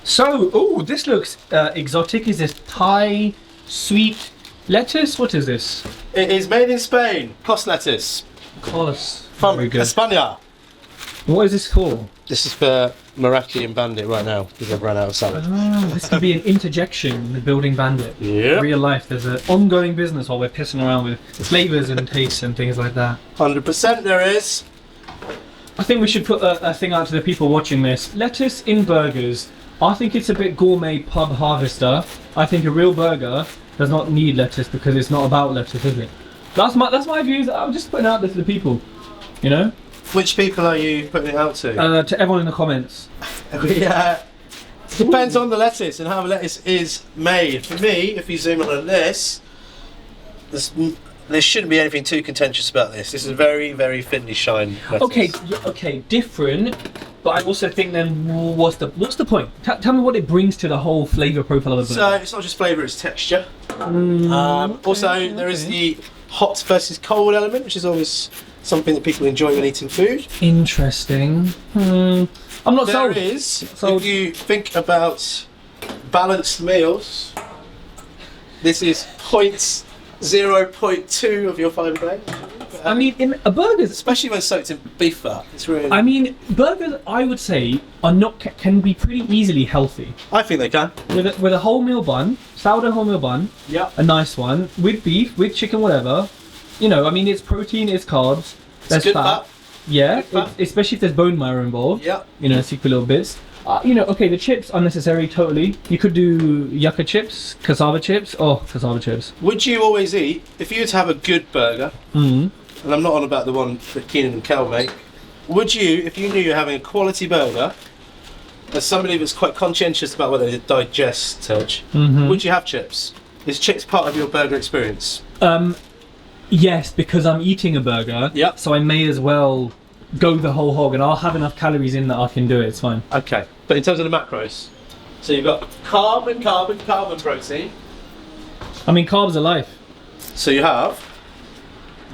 So, oh, this looks exotic. Is this Thai sweet lettuce? What is this? It is made in Spain. Cos lettuce. Cos. From Very good. España. What is this for? This is for Meraki and Bandit right now because they've run out of salad. Oh, this could be an interjection in the Building Bandit. Yeah. Real life, there's an ongoing business while we're pissing around with flavours and tastes and things like that. 100% there is. I think we should put a thing out to the people watching this. Lettuce in burgers. I think it's a bit gourmet pub harvester. I think a real burger does not need lettuce because it's not about lettuce, is it? That's my views. I'm just putting it out there to the people, you know? Which people are you putting it out to? To everyone in the comments. Yeah. Depends on the lettuce and how the lettuce is made. For me, if you zoom in on this, there shouldn't be anything too contentious about this. This is very, very thinly shined lettuce. Okay, different. But I also think then, what's the point? Tell me what it brings to the whole flavour profile of the burger. So it's not just flavour, it's texture. Also, there is the hot versus cold element, which is always something that people enjoy when eating food. Interesting. I'm not sold. There is, if you think about balanced meals, this is 0.2 of your fibre grade. I mean, in a burgers, Especially when soaked in beef fat. It's really. I mean, burgers, I would say, are not can be pretty easily healthy. I think they can. With a wholemeal bun, sourdough wholemeal bun, Yeah. a nice one, with beef, with chicken, whatever. You know, I mean, it's protein, it's carbs, there's good fat. fat. Yeah, Good fat. especially if there's bone marrow involved. Yeah. You know, secret little bits. You know, okay, the chips unnecessary, totally. You could do yucca chips, cassava chips. Oh, cassava chips. Would you always eat, if you were to have a good burger, Mm. and I'm not on about the one that Keenan and Kel make, would you, if you knew you're having a quality burger, as somebody that's quite conscientious about whether they digest, Tej, would you have chips? Is chips part of your burger experience? Yes, because I'm eating a burger. Yep. So I may as well go the whole hog, and I'll have enough calories in that I can do it. It's fine. Okay, but in terms of the macros, so you've got carbon protein. I mean, carbs are life. So you have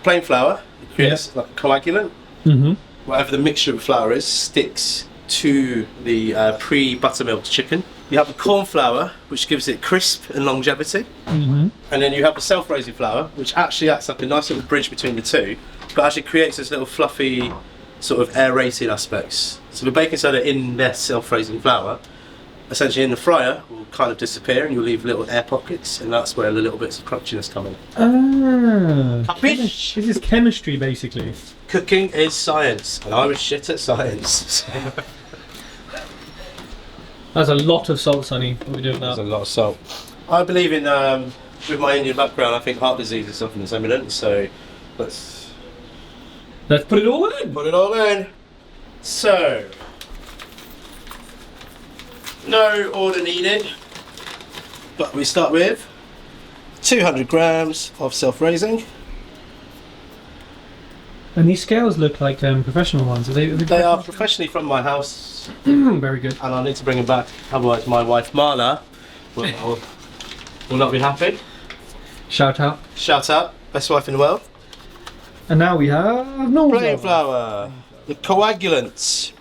plain flour, it creates like a coagulant. Mm-hmm. Whatever the mixture of flour is sticks to the pre-buttermilk chicken. You have the corn flour, which gives it crisp and longevity. Mm-hmm. And then you have the self-raising flour, which actually acts like a nice little bridge between the two, but actually creates this little fluffy, sort of aerated aspects. So the baking soda in their self-raising flour, essentially in the fryer, will kind of disappear and you'll leave little air pockets, and that's where the little bits of crunchiness come in. This is chemistry, basically. Cooking is science, and I was shit at science. That's a lot of salt, Sonny. What are we doing now? There's a lot of salt. I believe in, with my Indian background, I think heart disease is something that's imminent, so let's put it all in. put it all in. So, no order needed, but we start with 200 grams of self-raising. And these scales look like professional ones. Are they They are professionally from my house, very good. and I need to bring them back, otherwise my wife Marla will not be happy. Shout out. Shout out, best wife in the world. And now we have normal Plain flour, the coagulants.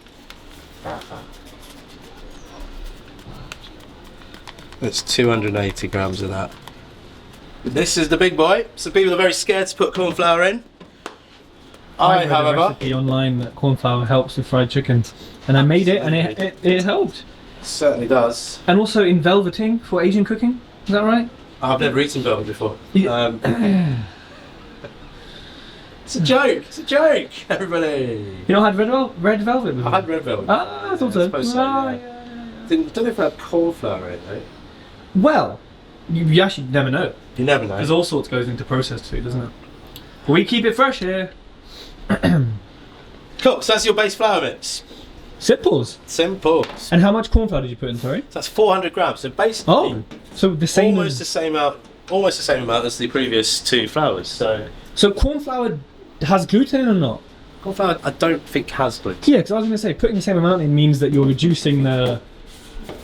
That's 280 grams of that. This is the big boy. Some people are very scared to put corn flour in. I, read a however, recipe online that corn flour helps with fried chicken, and I made it, and it helped. certainly does. And also in velveting for Asian cooking. Is that right? I've never eaten velvet before. Yeah. It's a joke. It's a joke, everybody. You not had red velvet before? I've had red velvet. Ah, I thought so. I suppose so, Ah, yeah. Don't know if I had corn flour in it, though. Well, you actually never know. You never know. There's all sorts goes into processed food, doesn't it? We keep it fresh here. Cool, so that's your base flour mix. Simples. Simple. And how much corn flour did you put in, sorry? So that's 400 grams. So basically, Oh, so the same almost the same amount as the previous two flours. So corn flour has gluten in or not? Corn flour, I don't think has gluten. Yeah, because I was going to say, putting the same amount in means that you're reducing the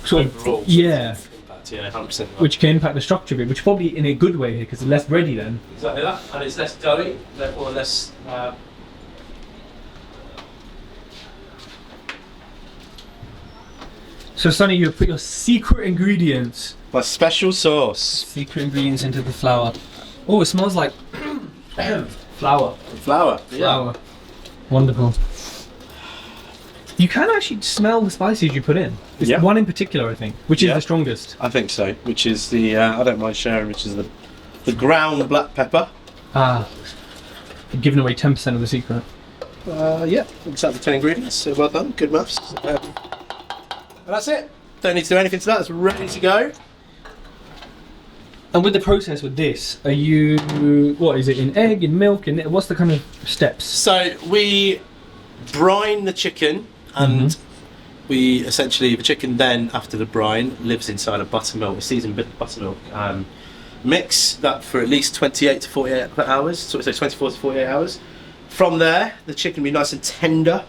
sort of, Overall, yeah, impact, yeah, 100%. Right. which can impact the structure of it, which probably in a good way here, because it's less bready then. Exactly that, and it's less doughy, therefore less. So Sonny, you put your secret ingredients. My special sauce. Secret ingredients into the flour. Oh, it smells like flour. Flour. Yeah. Flour. Wonderful. You can actually smell the spices you put in. It's Yeah. one in particular, I think, which is Yeah. the strongest. I think so. Which is the I don't mind sharing. Which is the ground black pepper. Ah, you're giving away 10% of the secret. Yeah. Exactly 10 ingredients. So well done. Good maths. And that's it. Don't need to do anything to that. It's ready to go. And with the process with this, are you, what is it, in egg, in milk, in what's the kind of steps? So we brine the chicken, and we essentially, the chicken then after the brine lives inside a buttermilk, a seasoned buttermilk mix that for at least 28 to 48 hours, so 24 to 48 hours. From there, the chicken will be nice and tender.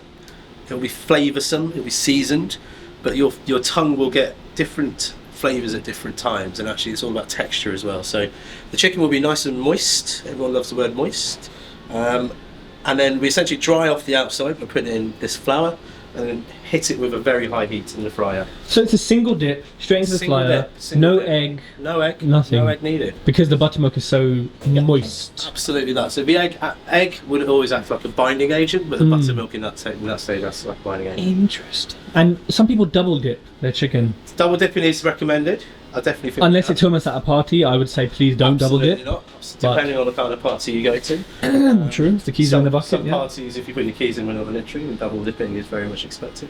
It'll be flavoursome. It'll be seasoned, but your tongue will get different flavours at different times, and actually it's all about texture as well. So the chicken will be nice and moist. Everyone loves the word moist. And then we essentially dry off the outside by putting in this flour, and then hit it with a very high heat in the fryer. So it's a single dip, straight into the Single flour, dip, no dip. egg, No egg. Nothing. No egg needed. because the buttermilk is so moist. Absolutely that. So the egg would always act like a binding agent, but the buttermilk in that stage acts like a binding agent. Interesting. And some people double dip their chicken. Double dipping is recommended. I definitely think. Unless it's almost at a party, I would say please don't double Absolutely dip. not. Depending on the kind of party you go to. True, the keys are in the bucket. Some Yeah. parties, if you put your keys in when on the literary, then double dipping is very much expected.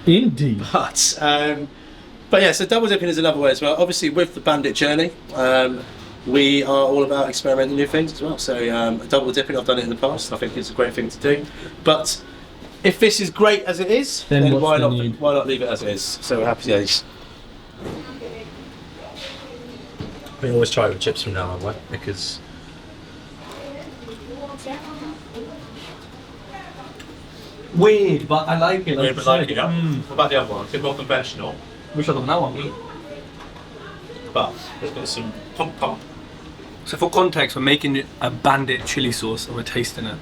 Indeed. But yeah, so double dipping is another way as well. Obviously, with the Bandit journey, we are all about experimenting new things as well. So double dipping, I've done it in the past. I think it's a great thing to do. But if this is great as it is, Then then what's why the not? need? Why not leave it as it is? So we're happy days. We always try it with chips from now on, right? Because Weird, but I like it. What about the other one? A bit more conventional, Which other one? That one. but there's got some pump. So for context, we're making a Bandit chili sauce and we're tasting it.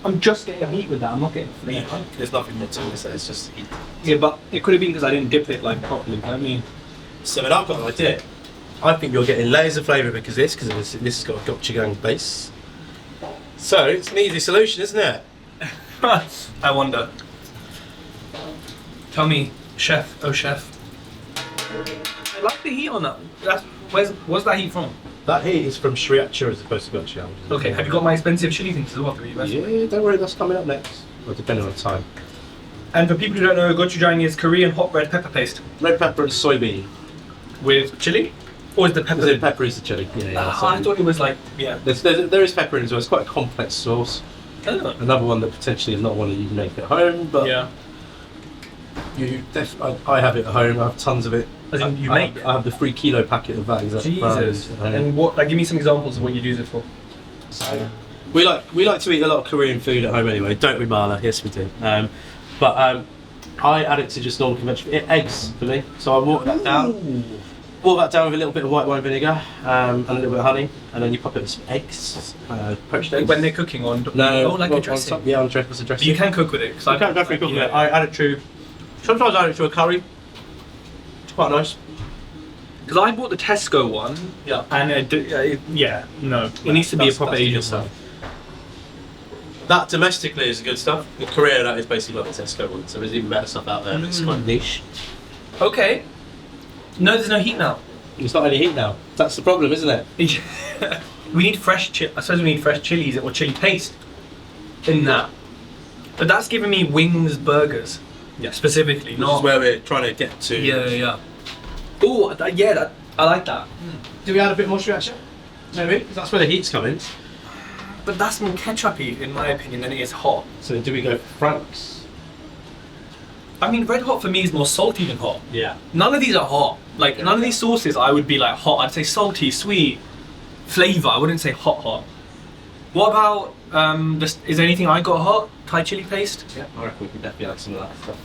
I'm just getting heat with that, I'm not getting flavour. There's nothing more to it, it's just heat. Yeah, but it could have been because I didn't dip it like properly. I mean, So then I've got an idea. I think you're getting layers of flavour because this has got a Gochujang base. So it's an easy solution, isn't it? I wonder. Tell me, chef, oh chef. I like the heat on that. Where's that heat from? That heat is from Sriracha as opposed to Gochujang. Okay, have you got my expensive chili things as well for you? Yeah, don't worry, that's coming up next. Well, depending on the time. And for people who don't know, gochujang is Korean hot red pepper paste Red pepper and soybean. with chili, or is the pepper? The pepper is the chili. I thought it was like There is pepper in as well. It's quite a complex sauce. Oh. Another one that potentially is not one that you can make at home, but Yeah. I have it at home. I have tons of it. As in you I make have, it? I have the 3 kilo packet of that exact Jesus. brand. And what? Like, give me some examples of what you use it for. So, we like to eat a lot of Korean food at home anyway, don't we, Marla? Yes, we do. But I add it to just normal conventional eggs for me. So I water that down. Water that down with a little bit of white wine vinegar and a little bit of honey, and then you pop it with some eggs, poached eggs. When they're cooking on. No, Oh, like a dressing. Yeah, on dress, a dressing. You can cook with it. Cause I can't definitely cook with it. I add it to. Sometimes I add it to a curry. It's quite nice. Because I bought the Tesco one. Yeah. And it needs to be a proper That's the Asian good stuff. one. That domestically is the good stuff. In Korea, that is basically like the Tesco one. So there's even better stuff out there. But it's quite niche. Okay. No, there's no heat now. It's not any heat now. That's the problem, isn't it? We need fresh I suppose we need fresh chilies or chili paste in that. But that's giving me wings burgers. Yeah, specifically. This Not is where we're trying to get to. Yeah. Oh, yeah, I like that. Do we add a bit more sriracha? Maybe, because that's where the heat's coming. But that's more ketchup-y, in my opinion, than it is hot. So do we go for Frank's? I mean, red hot for me is more salty than hot. Yeah. None of these are hot. Like, none of these sauces I would be like hot. I'd say salty, sweet, flavour. I wouldn't say hot. What about, is there anything I got hot? Thai chili paste? Yeah, I reckon we can definitely add some of that stuff.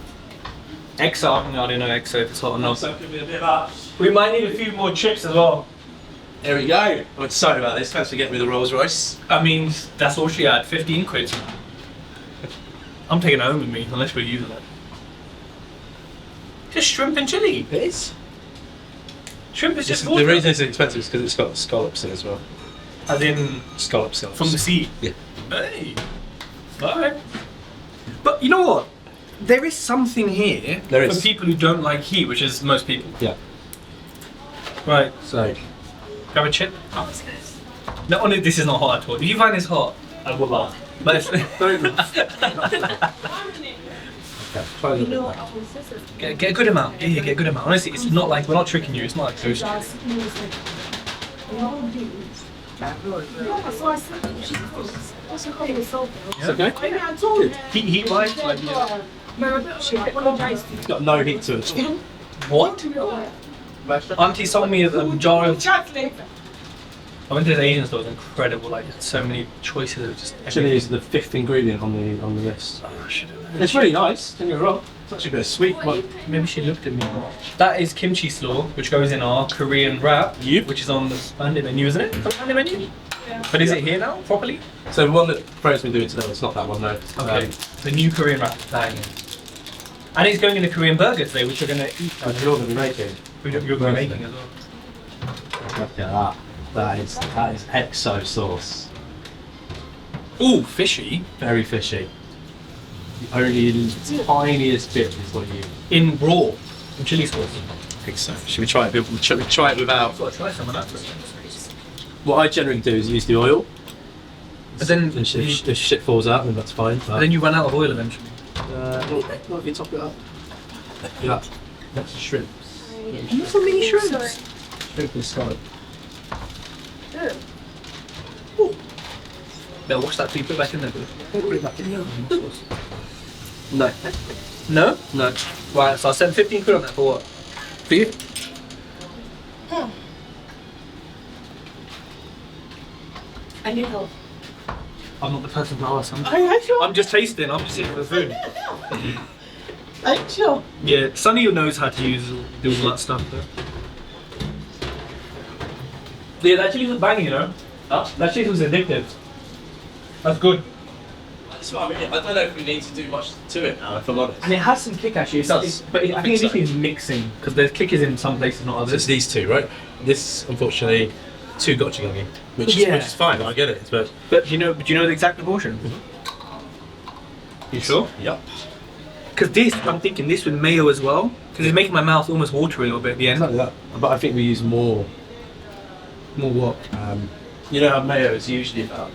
Exa, I don't know Exa if it's hot or not. So could be a bit much. We might need a few more chips as well. There we go. I'm excited about this. Thanks for getting me the Rolls Royce. I mean, that's all she had, 15 quid. I'm taking it home with me, unless we're using it. just shrimp and chili. It is. Shrimp is just The water. reason it's expensive is because it's got scallops in it as well. As in Scallops. from the sea. Yeah. Hey. Alright. But you know what? There is something here There for is. people who don't like heat, which is most people. Yeah. Right. So. Grab a chip. No, honestly, this is not hot at all. If you find this hot, I will laugh. But it's Try a little bit. get a good amount. Yeah, get a good amount. Honestly, it's not like we're not tricking you. It's not like ghost. It's okay. Heat wise, like, yeah. It's got no heat to it. What? Auntie sold me a jar of. I went to this Asian store. It's incredible. Like, there's so many choices of just. Chili is the 5th ingredient on the list. Oh, shit. It's really nice. Don't get me wrong. It's actually a bit sweet. But Maybe she looked at me. That is kimchi slaw, which goes in our Korean wrap, Yep. which is on the Bandit menu, isn't it? The Bandit menu? Yeah. But is it here now, properly? so the one that Freya's been doing today, it's not that one, no. Okay. The new Korean wrap. Bang. And it's going in the Korean burger today, which you're going to eat. And you're going to be making. You're going to be making as well. Look at that. That is exo sauce. Ooh, fishy. Very fishy. The only tiniest bit is what you. In raw. In chili sauce. I think so. Should we try it? Should we try it without? I've got to try some of that. What I generally do is use the oil. But then, If shit falls out, then that's fine. but then you run out of oil eventually. Not if you top it up. Yeah. That's shrimps. So many shrimps. Shrimp and scallop. Better wash that, please. Put it back in there, please. No. No? No. Right, so I'll spend 15 quid on that for what? For you? I need help. I'm not the person to ask. I'm just tasting. I'm just here for the food. Sure. Yeah, Sonny knows how to do all that stuff. Though. Yeah, that chili was banging, you know. That chili was addictive. That's good. That's what I mean. I don't know if we need to do much to it now, if I'm honest. And it has some kick actually. It does. But I think it needs mixing because there's kick is in some places, not So it's others. these two, right? This, unfortunately, two gochujang, which Yeah. is fine. I get it, but But do you know the exact proportion? You sure? yep. Because this, I'm thinking this with mayo as well. Because it's making my mouth almost watery a little bit at the end. Exactly that. But I think we use more. More what? You know how mayo is usually about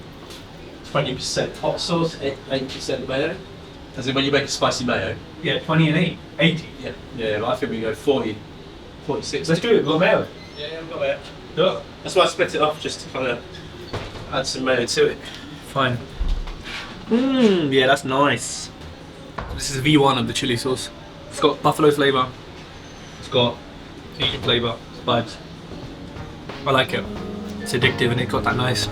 20% hot sauce, 80% mayo. As in when you make a spicy mayo. Yeah, 20 and 80. Yeah. Yeah, but I think we go 40, 46. Let's do it. We've got mayo. Yeah, I've got mayo. Yeah. That's why I split it off, just to kind of add some mayo to it. Fine. Yeah, that's nice. This is V1 of the chili sauce. It's got buffalo flavour. It's got Asian flavour. But I like it. It's addictive and it got that nice.